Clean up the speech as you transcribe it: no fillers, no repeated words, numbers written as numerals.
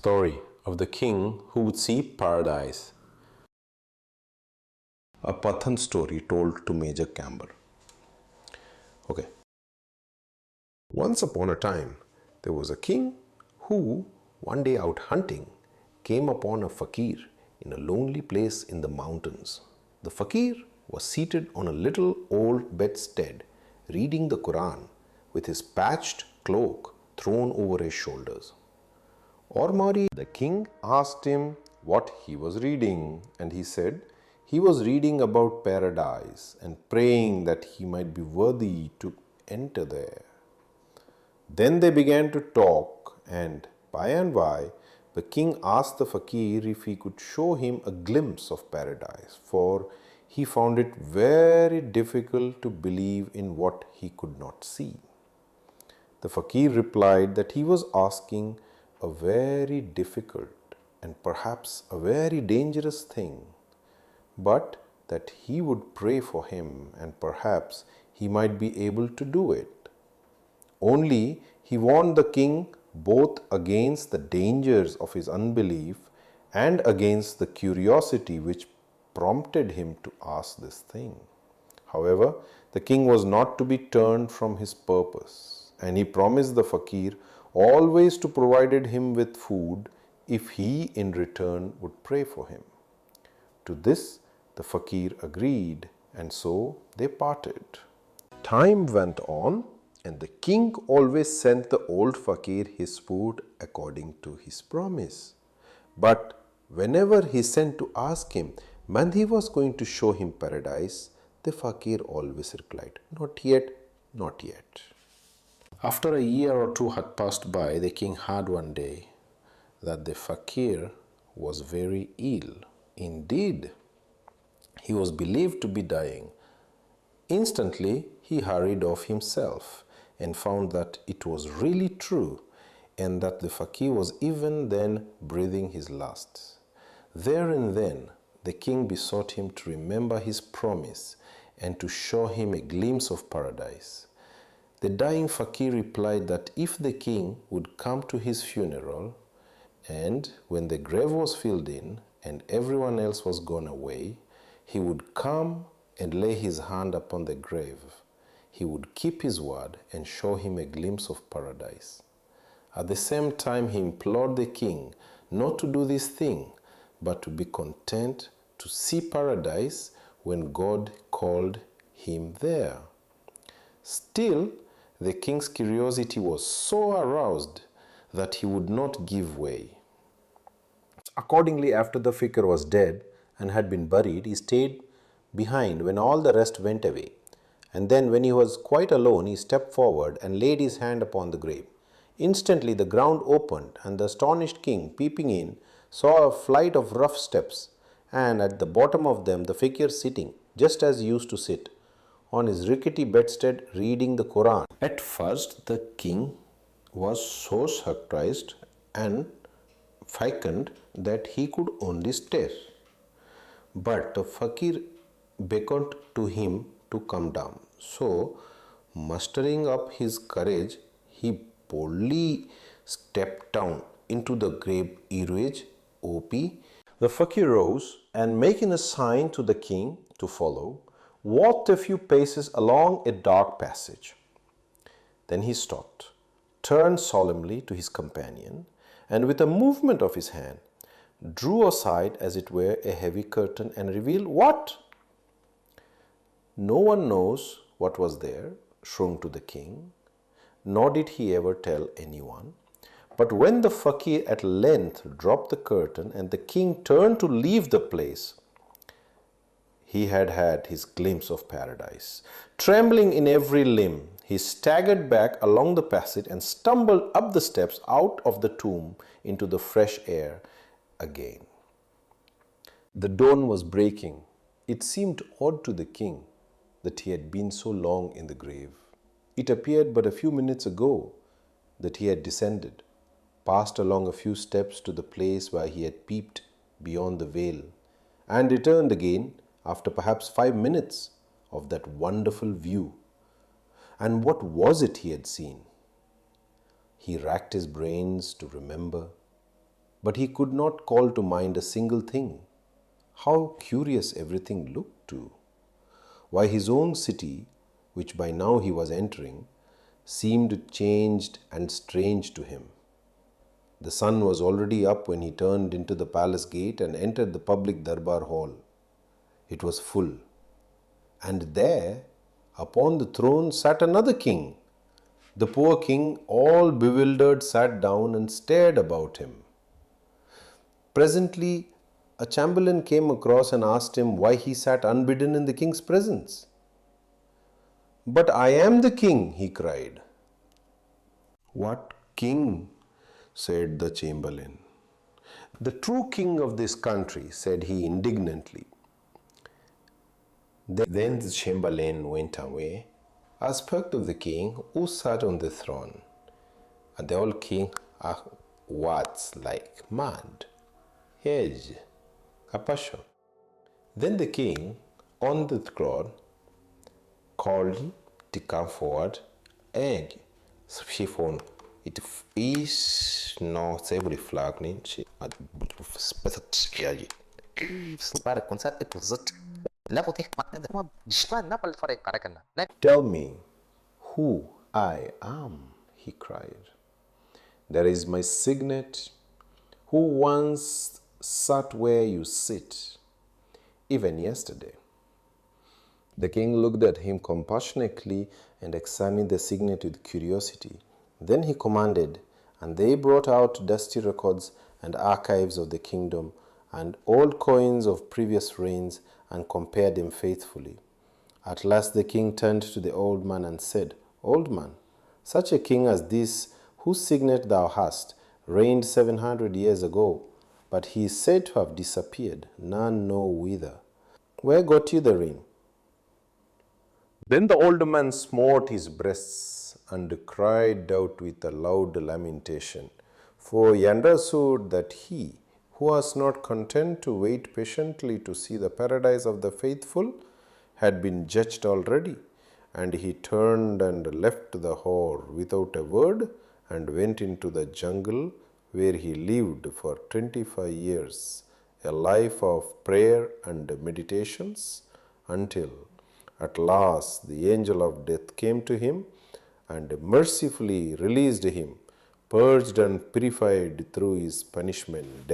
Story of the king who would see paradise. A Pathan story told to Major Camber. Okay. Once upon a time, there was a king who, one day out hunting, came upon a fakir in a lonely place in the mountains. The fakir was seated on a little old bedstead, reading the Quran with his patched cloak thrown over his shoulders. Ormari, the king, asked him what he was reading, and he said he was reading about paradise and praying that he might be worthy to enter there. Then they began to talk, and by, the king asked the fakir if he could show him a glimpse of paradise, for he found it very difficult to believe in what he could not see. The fakir replied that he was asking a very difficult and perhaps a very dangerous thing, but that he would pray for him and perhaps he might be able to do it. Only he warned the king both against the dangers of his unbelief and against the curiosity which prompted him to ask this thing. However, the king was not to be turned from his purpose, and he promised the fakir always to provide him with food if he in return would pray for him. To this the fakir agreed, and so they parted. Time went on, and the king always sent the old fakir his food according to his promise. But whenever he sent to ask him when he was going to show him paradise, the fakir always replied, "Not yet, not yet." After a year or two had passed by, the king heard one day that the fakir was very ill. Indeed, he was believed to be dying. Instantly, he hurried off himself and found that it was really true and that the fakir was even then breathing his last. There and then, the king besought him to remember his promise and to show him a glimpse of paradise. The dying fakir replied that if the king would come to his funeral, and when the grave was filled in and everyone else was gone away, he would come and lay his hand upon the grave. He would keep his word and show him a glimpse of paradise. At the same time, he implored the king not to do this thing, but to be content to see paradise when God called him there. Still, the king's curiosity was so aroused that he would not give way. Accordingly, after the fakir was dead and had been buried, he stayed behind when all the rest went away. And then, when he was quite alone, he stepped forward and laid his hand upon the grave. Instantly, the ground opened, and the astonished king, peeping in, saw a flight of rough steps, and at the bottom of them the fakir sitting, just as he used to sit, on his rickety bedstead reading the Quran. At first, the king was so surprised and frightened that he could only stare. But the fakir beckoned to him to come down. So, mustering up his courage, he boldly stepped down into the grave. Iraj, OP. The fakir rose and, making a sign to the king to follow, walked a few paces along a dark passage. Then he stopped, turned solemnly to his companion, and with a movement of his hand, drew aside as it were a heavy curtain and revealed what? No one knows what was there, shown to the king, nor did he ever tell anyone. But when the fakir at length dropped the curtain and the king turned to leave the place, he had had his glimpse of paradise. Trembling in every limb, he staggered back along the passage and stumbled up the steps out of the tomb into the fresh air again. The dawn was breaking. It seemed odd to the king that he had been so long in the grave. It appeared but a few minutes ago that he had descended, passed along a few steps to the place where he had peeped beyond the veil, and returned again after perhaps 5 minutes of that wonderful view. And what was it he had seen? He racked his brains to remember, but he could not call to mind a single thing. How curious everything looked too. Why his own city, which by now he was entering, seemed changed and strange to him. The sun was already up when he turned into the palace gate and entered the public darbar hall. It was full, and there, upon the throne, sat another king. The poor king, all bewildered, sat down and stared about him. Presently, a chamberlain came across and asked him why he sat unbidden in the king's presence. "But I am the king," he cried. "What king?" said the chamberlain. "The true king of this country," said he indignantly. Then the chamberlain went away, aspect of the king who sat on the throne. And the old king was like mad. Hedge, compassion. Then the king on the throne called to come forward, and she found it is not every flagging. "Tell me who I am," he cried. "There is my signet, who once sat where you sit, even yesterday." The king looked at him compassionately and examined the signet with curiosity. Then he commanded, and they brought out dusty records and archives of the kingdom and old coins of previous reigns and compared them faithfully. At last the king turned to the old man and said, "Old man, such a king as this, whose signet thou hast, reigned 700 years ago, but he is said to have disappeared, none know whither. Where got you the ring?" Then the old man smote his breasts and cried out with a loud lamentation, for he understood that he, who was not content to wait patiently to see the paradise of the faithful, had been judged already. And he turned and left the hall without a word and went into the jungle, where he lived for 25 years, a life of prayer and meditations, until at last the angel of death came to him and mercifully released him, purged and purified through his punishment, death.